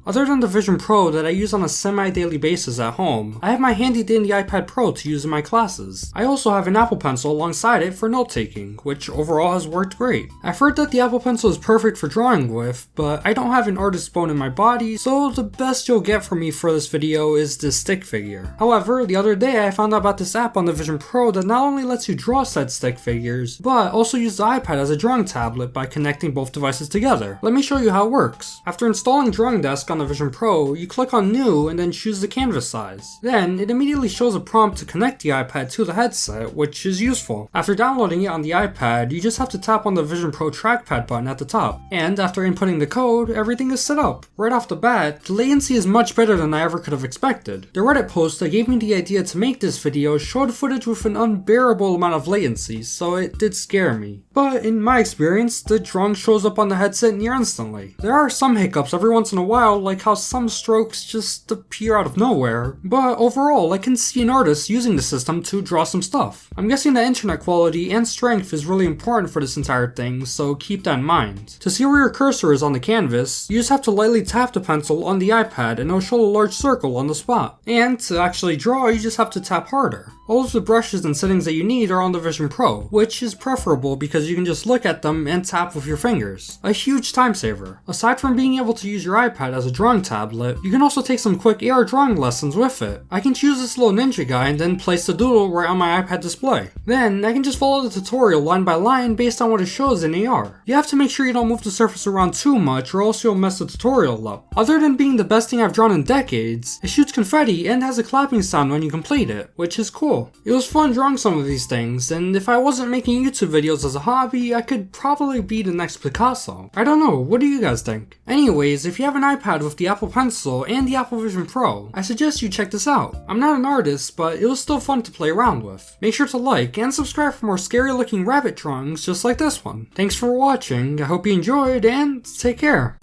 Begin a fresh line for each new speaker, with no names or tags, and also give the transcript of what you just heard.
Other than the Vision Pro that I use on a semi-daily basis at home, I have my handy dandy iPad Pro to use in my classes. I also have an Apple Pencil alongside it for note-taking, which overall has worked great. I've heard that the Apple Pencil is perfect for drawing with, but I don't have an artist's bone in my body, so the best you'll get from me for this video is this stick figure. However, the other day I found out about this app on the Vision Pro that not only lets you draw said stick figures, but also use the iPad as a drawing tablet by connecting both devices together. Let me show you how it works. After installing Drawing Desk on the Vision Pro, you click on New and then choose the canvas size. Then, it immediately shows a prompt to connect the iPad to the headset, which is useful. After downloading it on the iPad, you just have to tap on the Vision Pro trackpad button at the top. And after inputting the code, everything is set up. Right off the bat, the latency is much better than I ever could have expected. The Reddit post that gave me the idea to make this video showed footage with an unbearable amount of latency, so it did scare me. But in my experience, the drawing shows up on the headset near instantly. There are some hiccups every once in a while, like how some strokes just appear out of nowhere, but overall I can see an artist using the system to draw some stuff. I'm guessing that internet quality and strength is really important for this entire thing, so keep that in mind. To see where your cursor is on the canvas, you just have to lightly tap the pencil on the iPad and it'll show a large circle on the spot. And to actually draw, you just have to tap harder. All of the brushes and settings that you need are on the Vision Pro, which is preferable because you can just look at them and tap with your fingers. A huge time saver. Aside from being able to use your iPad as a drawing tablet, you can also take some quick AR drawing lessons with it. I can choose this little ninja guy and then place the doodle right on my iPad display. Then, I can just follow the tutorial line by line based on what it shows in AR. You have to make sure you don't move the surface around too much or else you'll mess the tutorial up. Other than being the best thing I've drawn in decades, it shoots confetti and has a clapping sound when you complete it, which is cool. It was fun drawing some of these things, and if I wasn't making YouTube videos as a hobby, I could probably be the next Picasso. I don't know, what do you guys think? Anyways, if you have an iPad with the Apple Pencil and the Apple Vision Pro, I suggest you check this out. I'm not an artist, but it was still fun to play around with. Make sure to like and subscribe for more scary looking rabbit drawings just like this one. Thanks for watching, I hope you enjoyed, and take care.